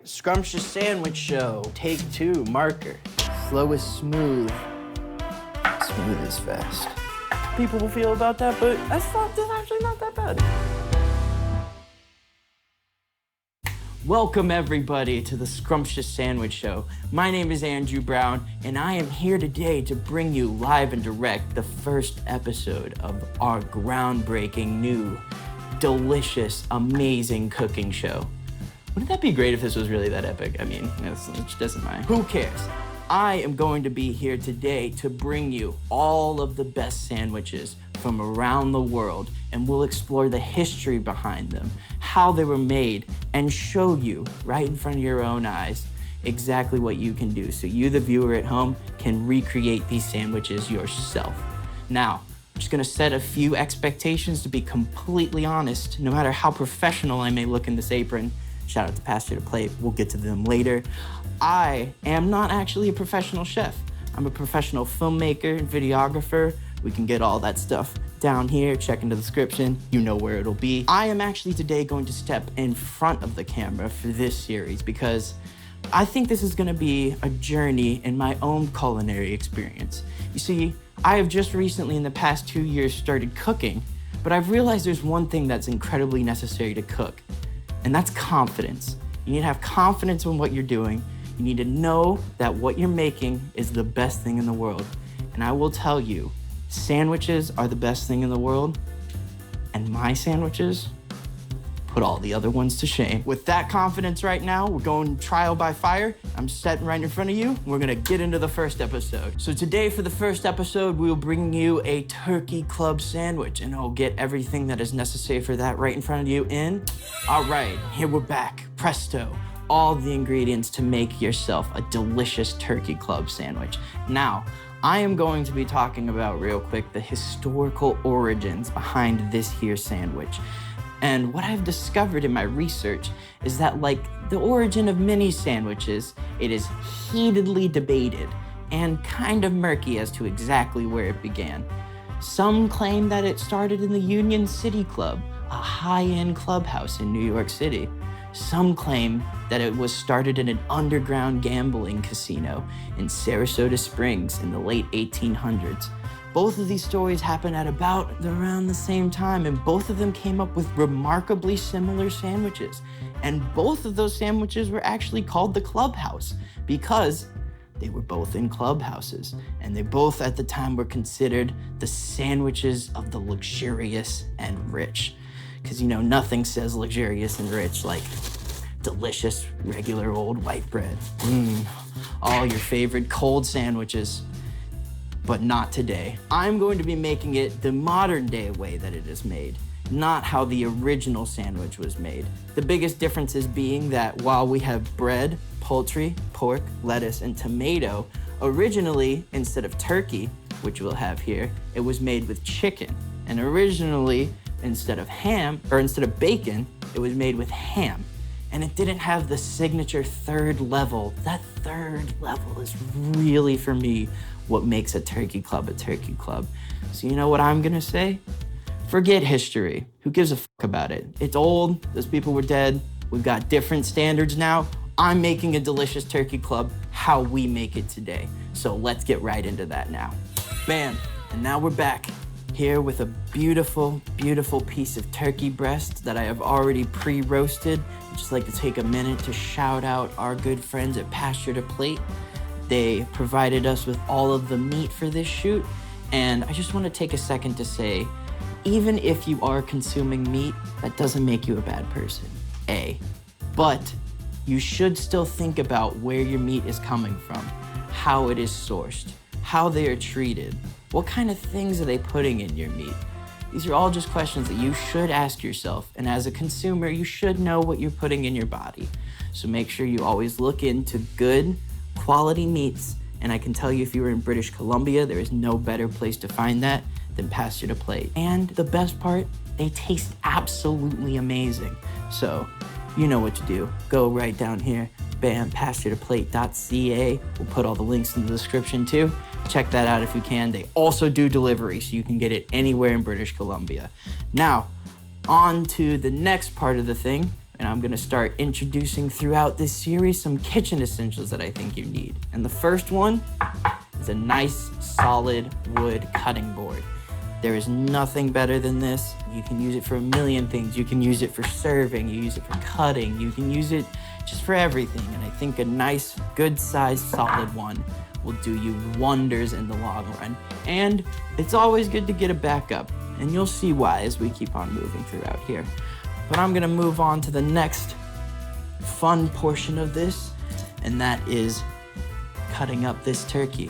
Scrumptious Sandwich Show, take 2, marker. Slow is smooth, smooth is fast. People will feel about that, but that's actually not that bad. Welcome everybody to the Scrumptious Sandwich Show. My name is Andrew Brown, and I am here today to bring you live and direct the first episode of our groundbreaking, new, delicious, amazing cooking show. Wouldn't that be great if this was really that epic? I mean, it doesn't matter. Who cares? I am going to be here today to bring you all of the best sandwiches from around the world, and we'll explore the history behind them, how they were made, and show you right in front of your own eyes exactly what you can do so you, the viewer at home, can recreate these sandwiches yourself. Now, I'm just gonna set a few expectations to be completely honest, no matter how professional I may look in this apron. Shout out to Pastor to Plate, we'll get to them later. I am not actually a professional chef. I'm a professional filmmaker and videographer. We can get all that stuff down here, check in the description, you know where it'll be. I am actually today going to step in front of the camera for this series because I think this is gonna be a journey in my own culinary experience. You see, I have just recently in the past 2 years started cooking, but I've realized there's one thing that's incredibly necessary to cook, and that's confidence. You need to have confidence in what you're doing. You need to know that what you're making is the best thing in the world. And I will tell you, sandwiches are the best thing in the world, and my sandwiches put all the other ones to shame. With that confidence right now, we're going trial by fire. I'm sitting right in front of you. We're gonna get into the first episode. So today for the first episode, we'll bring you a turkey club sandwich, and I'll get everything that is necessary for that right in front of you in. All right, here we're back, presto. All the ingredients to make yourself a delicious turkey club sandwich. Now, I am going to be talking about real quick the historical origins behind this here sandwich. And what I've discovered in my research is that, like the origin of many sandwiches, it is heatedly debated and kind of murky as to exactly where it began. Some claim that it started in the Union City Club, a high-end clubhouse in New York City. Some claim that it was started in an underground gambling casino in Sarasota Springs in the late 1800s. Both of these stories happened at about around the same time, and both of them came up with remarkably similar sandwiches. And both of those sandwiches were actually called the clubhouse because they were both in clubhouses, and they both at the time were considered the sandwiches of the luxurious and rich. Because, you know, nothing says luxurious and rich like delicious, regular old white bread. All your favorite cold sandwiches. But not today. I'm going to be making it the modern day way that it is made, not how the original sandwich was made. The biggest differences being that while we have bread, poultry, pork, lettuce, and tomato, originally, instead of turkey, which we'll have here, it was made with chicken. And originally, instead of bacon, it was made with ham. And it didn't have the signature third level. That third level is really, for me, what makes a turkey club a turkey club. So you know what I'm gonna say? Forget history. Who gives a fuck about it? It's old, those people were dead. We've got different standards now. I'm making a delicious turkey club how we make it today. So let's get right into that now. Bam, and now we're back here with a beautiful, beautiful piece of turkey breast that I have already pre-roasted. I'd just like to take a minute to shout out our good friends at Pasture to Plate. They provided us with all of the meat for this shoot, and I just want to take a second to say, even if you are consuming meat, that doesn't make you a bad person, but you should still think about where your meat is coming from, how it is sourced, how they are treated, what kind of things are they putting in your meat. These are all just questions that you should ask yourself, and as a consumer, you should know what you're putting in your body. So make sure you always look into good, quality meats, and I can tell you if you were in British Columbia, there is no better place to find that than Pasture to Plate. And the best part, they taste absolutely amazing. So you know what to do. Go right down here, bam, pasturetoplate.ca. We'll put all the links in the description too. Check that out if you can. They also do delivery, so you can get it anywhere in British Columbia. Now, on to the next part of the thing, and I'm gonna start introducing throughout this series some kitchen essentials that I think you need. And the first one is a nice solid wood cutting board. There is nothing better than this. You can use it for a million things. You can use it for serving, you use it for cutting, you can use it just for everything. And I think a nice, good sized solid one will do you wonders in the long run. And it's always good to get a backup, and you'll see why as we keep on moving throughout here. But I'm gonna move on to the next fun portion of this, and that is cutting up this turkey.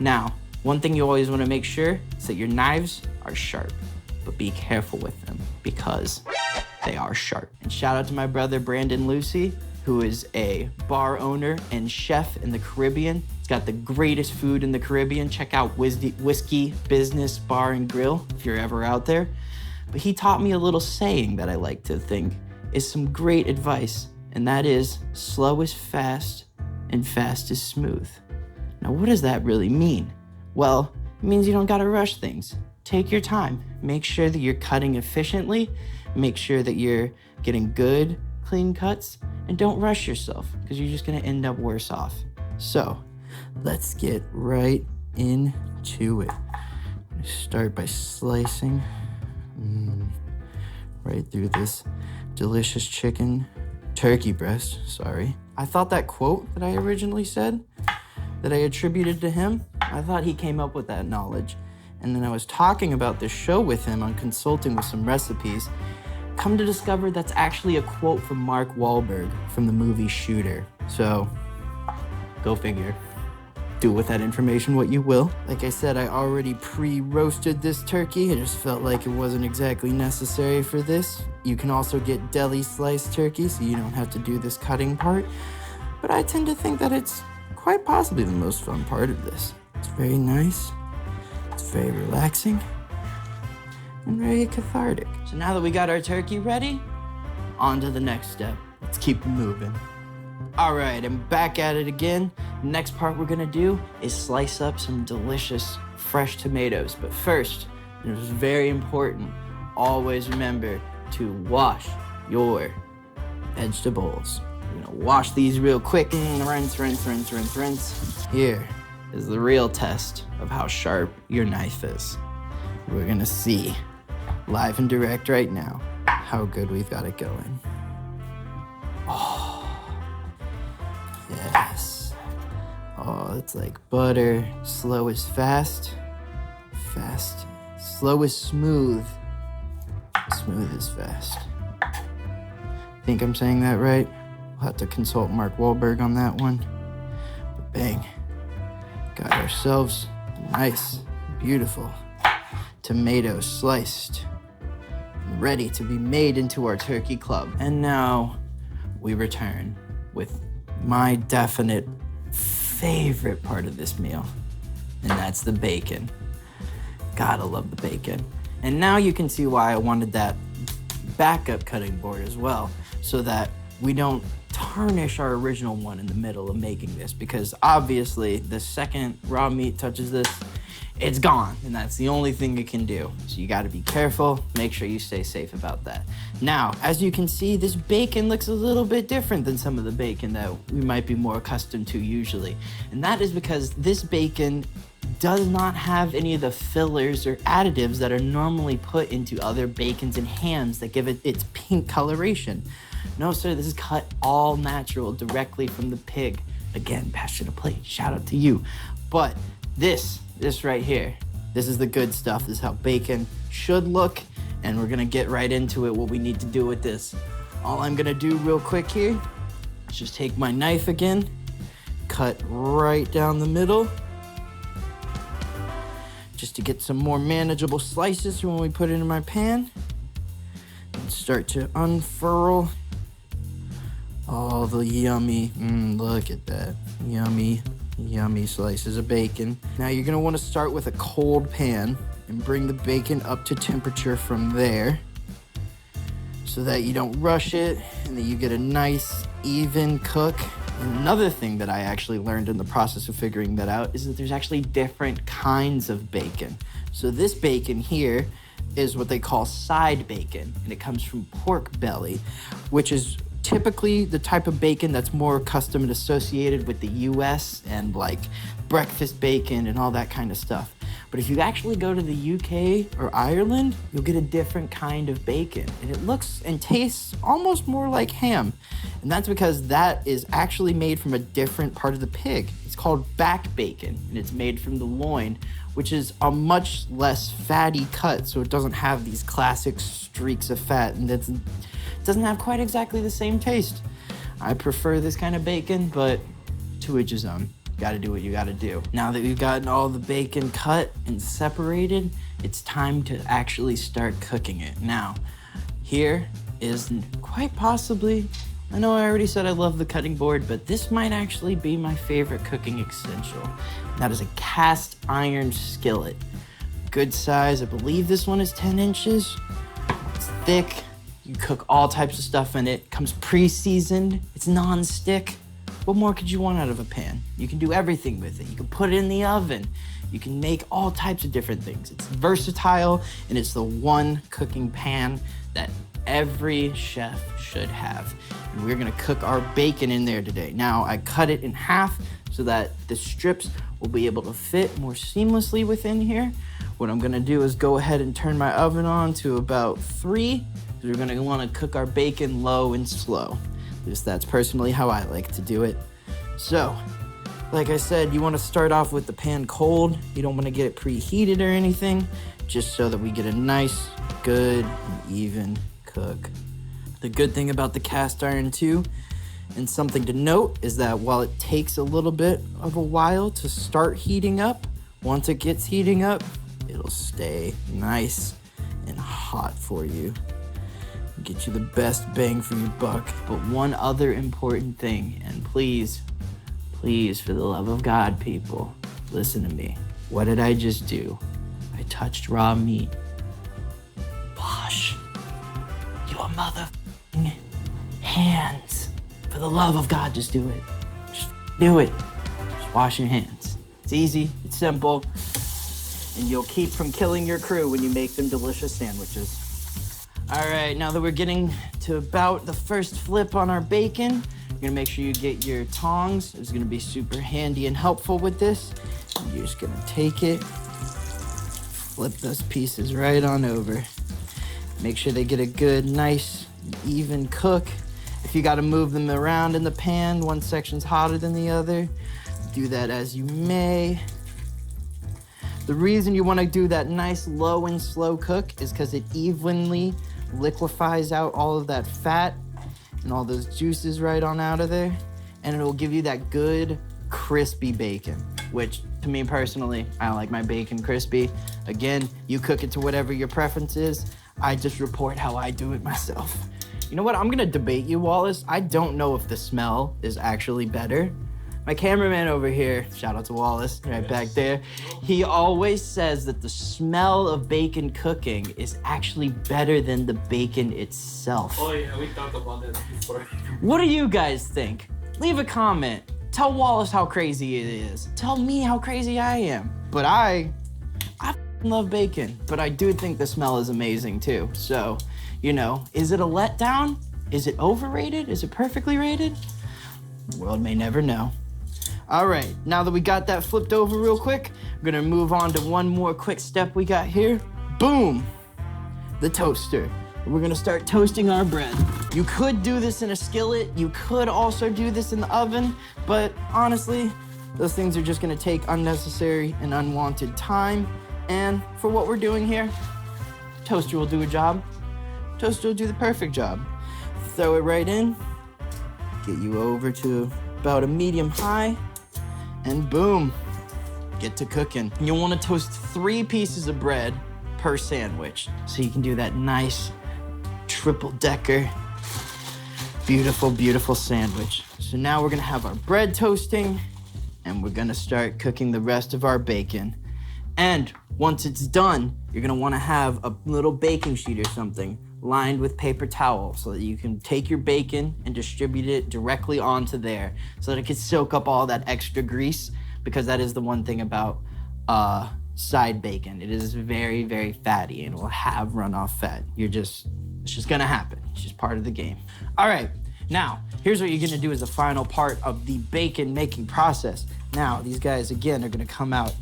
Now, one thing you always wanna make sure is that your knives are sharp, but be careful with them because they are sharp. And shout out to my brother, Brandon Lucy, who is a bar owner and chef in the Caribbean. He's got the greatest food in the Caribbean. Check out Whiskey Business Bar and Grill if you're ever out there. But he taught me a little saying that I like to think is some great advice, and that is, slow is fast and fast is smooth. Now, what does that really mean? Well, it means you don't gotta rush things. Take your time. Make sure that you're cutting efficiently. Make sure that you're getting good, clean cuts, and don't rush yourself because you're just gonna end up worse off. So let's get right into it. I'm gonna start by slicing right through this delicious turkey breast, sorry. I thought that quote that I originally said, that I attributed to him, I thought he came up with that knowledge. And then I was talking about this show with him on consulting with some recipes. Come to discover that's actually a quote from Mark Wahlberg from the movie Shooter. So, go figure. Do with that information what you will. Like I said, I already pre-roasted this turkey. I just felt like it wasn't exactly necessary for this. You can also get deli sliced turkey, so you don't have to do this cutting part. But I tend to think that it's quite possibly the most fun part of this. It's very nice, it's very relaxing, and very cathartic. So now that we got our turkey ready, on to the next step. Let's keep moving. All right, I'm back at it again. The next part we're gonna do is slice up some delicious fresh tomatoes. But first, and it's very important, always remember to wash your vegetables. We're gonna wash these real quick. Rinse, rinse, rinse, rinse, rinse. Here is the real test of how sharp your knife is. We're gonna see live and direct right now how good we've got it going. Oh, yes. Oh, it's like butter. Slow is fast. Fast. Slow is smooth. Smooth is fast. Think I'm saying that right? We'll have to consult Mark Wahlberg on that one. But bang. Got ourselves a nice, beautiful tomato sliced, ready to be made into our turkey club. And now we return with my definite favorite part of this meal, and that's the bacon. Gotta love the bacon. And now you can see why I wanted that backup cutting board as well, so that we don't tarnish our original one in the middle of making this, because obviously the second raw meat touches this, it's gone, and that's the only thing it can do. So you gotta be careful, make sure you stay safe about that. Now, as you can see, this bacon looks a little bit different than some of the bacon that we might be more accustomed to usually. And that is because this bacon does not have any of the fillers or additives that are normally put into other bacons and hams that give it its pink coloration. No, sir, this is cut all natural directly from the pig. Again, Pasture to Plate, shout out to you. But this right here, this is the good stuff. This is how bacon should look, and we're gonna get right into it, what we need to do with this. All I'm gonna do real quick here is just take my knife again, cut right down the middle, just to get some more manageable slices for when we put it in my pan. And start to unfurl all the yummy, look at that, yummy slices of bacon. Now you're gonna wanna start with a cold pan and bring the bacon up to temperature from there so that you don't rush it and that you get a nice, even cook. And another thing that I actually learned in the process of figuring that out is that there's actually different kinds of bacon. So this bacon here is what they call side bacon, and it comes from pork belly, which is typically the type of bacon that's more custom and associated with the US and like breakfast bacon and all that kind of stuff. But if you actually go to the UK or Ireland, you'll get a different kind of bacon. And it looks and tastes almost more like ham. And that's because that is actually made from a different part of the pig. It's called back bacon, and it's made from the loin, which is a much less fatty cut, so it doesn't have these classic streaks of fat, and it doesn't have quite exactly the same taste. I prefer this kind of bacon, but to each his own. Gotta do what you gotta do. Now that we've gotten all the bacon cut and separated, it's time to actually start cooking it. Now, here is quite possibly, I know I already said I love the cutting board, but this might actually be my favorite cooking essential. That is a cast iron skillet. Good size, I believe this one is 10 inches. It's thick, you cook all types of stuff in it. Comes pre-seasoned, it's non-stick. What more could you want out of a pan? You can do everything with it. You can put it in the oven. You can make all types of different things. It's versatile, and it's the one cooking pan that every chef should have. And we're gonna cook our bacon in there today. Now, I cut it in half so that the strips will be able to fit more seamlessly within here. What I'm gonna do is go ahead and turn my oven on to about 3, because we're gonna wanna cook our bacon low and slow. At least that's personally how I like to do it. So, like I said, you want to start off with the pan cold. You don't want to get it preheated or anything, just so that we get a nice, good, and even cook. The good thing about the cast iron too, and something to note, is that while it takes a little bit of a while to start heating up, once it gets heating up, it'll stay nice and hot for you. Get you the best bang for your buck. But one other important thing, and please, for the love of God, people, listen to me. What did I just do? I touched raw meat. Wash your motherfucking hands. For the love of God, just do it. Just do it. Just wash your hands. It's easy, it's simple, and you'll keep from killing your crew when you make them delicious sandwiches. All right, now that we're getting to about the first flip on our bacon, you're gonna make sure you get your tongs. It's gonna be super handy and helpful with this. You're just gonna take it, flip those pieces right on over. Make sure they get a good, nice, even cook. If you gotta move them around in the pan, one section's hotter than the other, do that as you may. The reason you wanna do that nice low and slow cook is because it evenly liquefies out all of that fat and all those juices right on out of there, and it will give you that good crispy bacon, which to me personally, I like my bacon crispy. Again, you cook it to whatever your preference is. I just report how I do it myself. You know what, I'm gonna debate you, Wallace. I don't know if the smell is actually better. My cameraman over here, shout out to Wallace, right back there, he always says that the smell of bacon cooking is actually better than the bacon itself. Oh yeah, we talked about that before. What do you guys think? Leave a comment. Tell Wallace how crazy it is. Tell me how crazy I am. But I love bacon, but I do think the smell is amazing too. So, you know, is it a letdown? Is it overrated? Is it perfectly rated? The world may never know. All right, now that we got that flipped over real quick, we're gonna move on to one more quick step we got here. Boom, the toaster. We're gonna start toasting our bread. You could do this in a skillet. You could also do this in the oven, but honestly, those things are just gonna take unnecessary and unwanted time. And for what we're doing here, toaster will do a job. Toaster will do the perfect job. Throw it right in, get you over to about a medium high, and boom, get to cooking. You'll wanna toast 3 pieces of bread per sandwich, so you can do that nice triple-decker, beautiful, beautiful sandwich. So now we're gonna have our bread toasting, and we're gonna start cooking the rest of our bacon. And once it's done, you're gonna wanna have a little baking sheet or something lined with paper towel so that you can take your bacon and distribute it directly onto there so that it can soak up all that extra grease, because that is the one thing about side bacon. It is very, very fatty and will have runoff fat. It's just gonna happen. It's just part of the game. All right, Now, here's what you're gonna do as the final part of the bacon making process. Now, these guys, again, are gonna come out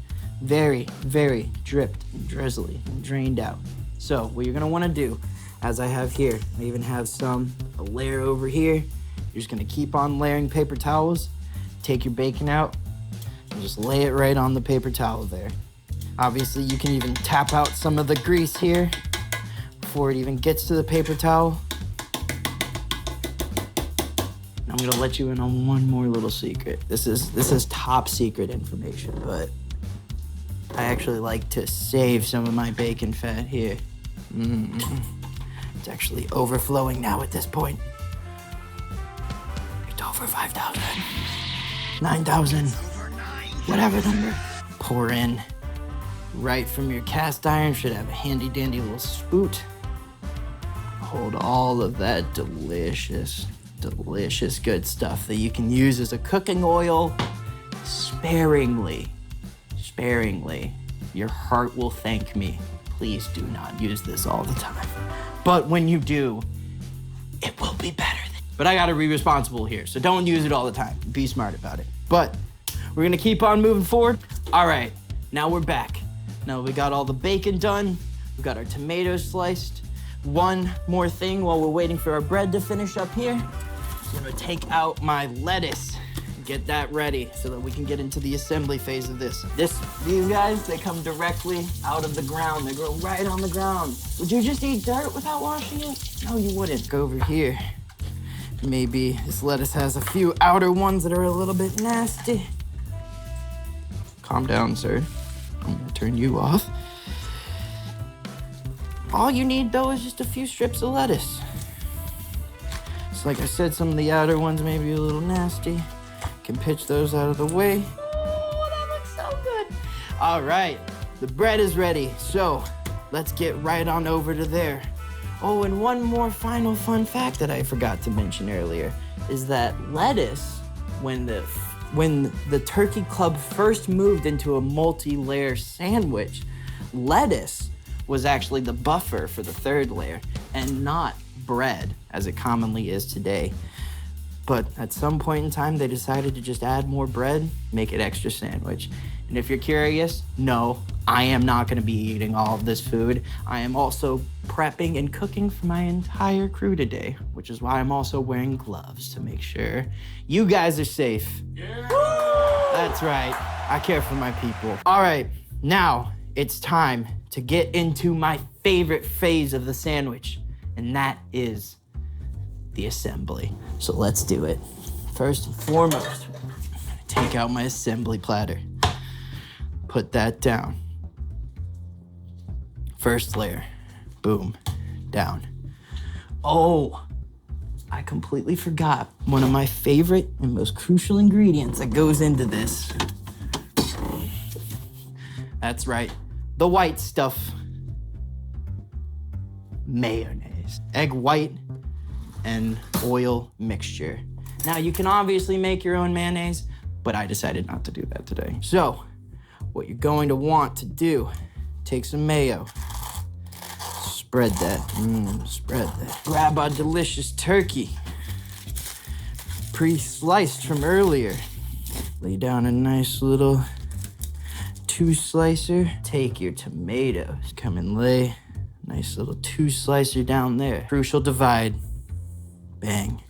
very, very dripped and drizzly and drained out. So what you're gonna wanna do, as I have here, I even have a layer over here. You're just gonna keep on layering paper towels, take your bacon out, and just lay it right on the paper towel there. Obviously, you can even tap out some of the grease here before it even gets to the paper towel. I'm gonna let you in on one more little secret. This is top secret information, but I actually like to save some of my bacon fat here. It's actually overflowing now at this point. It's over 5,000, 9,000, whatever number. Pour in right from your cast iron. Should have a handy dandy little spoot. Hold all of that delicious good stuff that you can use as a cooking oil sparingly. Your heart will thank me. Please do not use this all the time. But when you do, it will be better. But I gotta be responsible here, so don't use it all the time. Be smart about it. But we're gonna keep on moving forward. All right, now we're back. Now we got all the bacon done. We got our tomatoes sliced. One more thing while we're waiting for our bread to finish up here. I'm gonna take out my lettuce and get that ready so that we can get into the assembly phase of this. These guys, they come directly out of the ground. They grow right on the ground. Would you just eat dirt without washing it? No, you wouldn't. Go over here. Maybe this lettuce has a few outer ones that are a little bit nasty. Calm down, sir. I'm gonna turn you off. All you need, though, is just a few strips of lettuce. So like I said, some of the outer ones may be a little nasty. Can pitch those out of the way. Oh, that looks so good. All right, the bread is ready. So let's get right on over to there. Oh, and one more final fun fact that I forgot to mention earlier is that lettuce, when the Turkey Club first moved into a multi-layer sandwich, lettuce was actually the buffer for the third layer and not bread as it commonly is today. But at some point in time, they decided to just add more bread, make it extra sandwich. And if you're curious, no, I am not gonna be eating all of this food. I am also prepping and cooking for my entire crew today, which is why I'm also wearing gloves to make sure you guys are safe. Yeah. That's right, I care for my people. All right, now it's time to get into my favorite phase of the sandwich, and that is the assembly. So let's do it. First and foremost, I'm gonna take out my assembly platter. Put that down. First layer, boom, down. Oh, I completely forgot one of my favorite and most crucial ingredients that goes into this. That's right, the white stuff. Mayonnaise. Egg white and oil mixture. Now you can obviously make your own mayonnaise, but I decided not to do that today. So, what you're going to want to do, take some mayo, spread that, spread that. Grab our delicious turkey, pre-sliced from earlier. Lay down a nice little 2-slicer. Take your tomatoes, come and lay a nice little 2-slicer down there. Crucial divide, bang.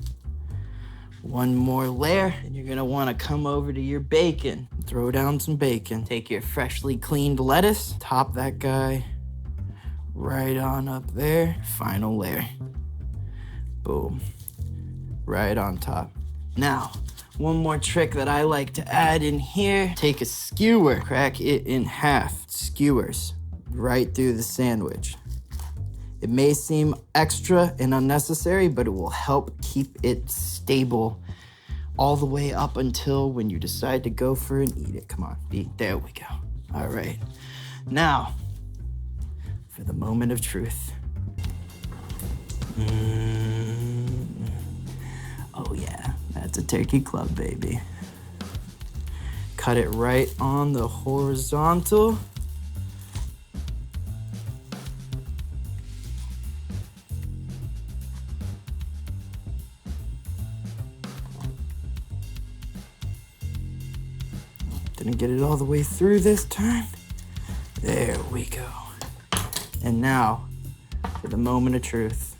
One more layer, and you're gonna wanna come over to your bacon. Throw down some bacon. Take your freshly cleaned lettuce, top that guy right on up there. Final layer. Boom. Right on top. Now, one more trick that I like to add in here. Take a skewer, crack it in half. Skewers right through the sandwich. It may seem extra and unnecessary, but it will help keep it stable all the way up until when you decide to go for and eat it. Come on, there we go. All right, now for the moment of truth. Oh yeah, that's a Turkey Club, baby. Cut it right on the horizontal. Didn't get it all the way through this time. There we go. And now, for the moment of truth.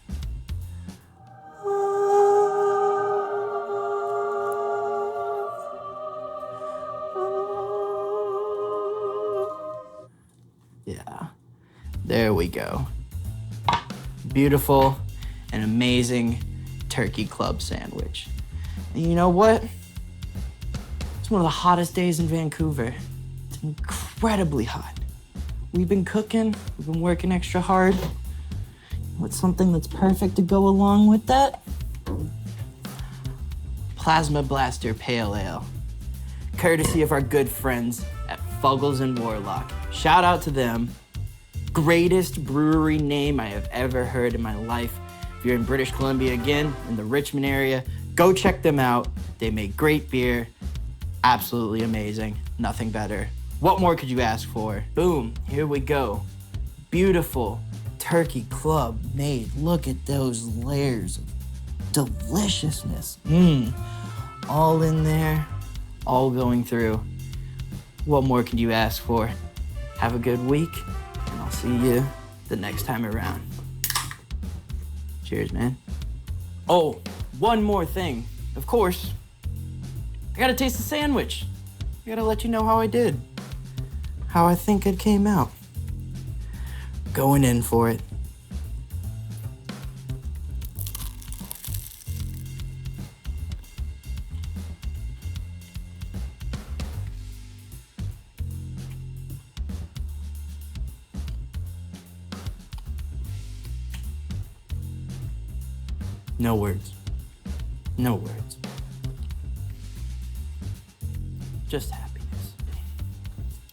Yeah, there we go. Beautiful and amazing turkey club sandwich. And you know what? It's one of the hottest days in Vancouver. It's incredibly hot. We've been cooking, we've been working extra hard. What's something that's perfect to go along with that? Plasma Blaster Pale Ale. Courtesy of our good friends at Fuggles and Warlock. Shout out to them. Greatest brewery name I have ever heard in my life. If you're in British Columbia again, in the Richmond area, go check them out. They make great beer. Absolutely amazing. Nothing better. What more could you ask for? Boom, here we go. Beautiful turkey club made. Look at those layers of deliciousness. All in there, all going through. What more could you ask for? Have a good week, and I'll see you the next time around. Cheers, man. Oh, one more thing. Of course, I gotta taste the sandwich. I gotta let you know how I did. How I think it came out. Going in for it. No words. No words. Just happiness.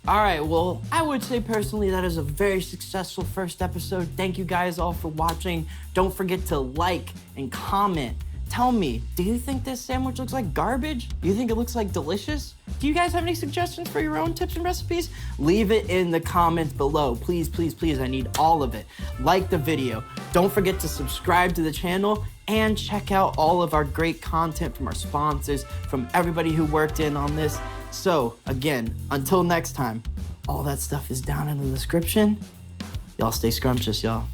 All right, well, I would say personally that is a very successful first episode. Thank you guys all for watching. Don't forget to like and comment. Tell me, do you think this sandwich looks like garbage? Do you think it looks like delicious? Do you guys have any suggestions for your own tips and recipes? Leave it in the comments below. Please, please, please, I need all of it. Like the video. Don't forget to subscribe to the channel and check out all of our great content from our sponsors, from everybody who worked in on this. So again, until next time, all that stuff is down in the description. Y'all stay scrumptious, y'all.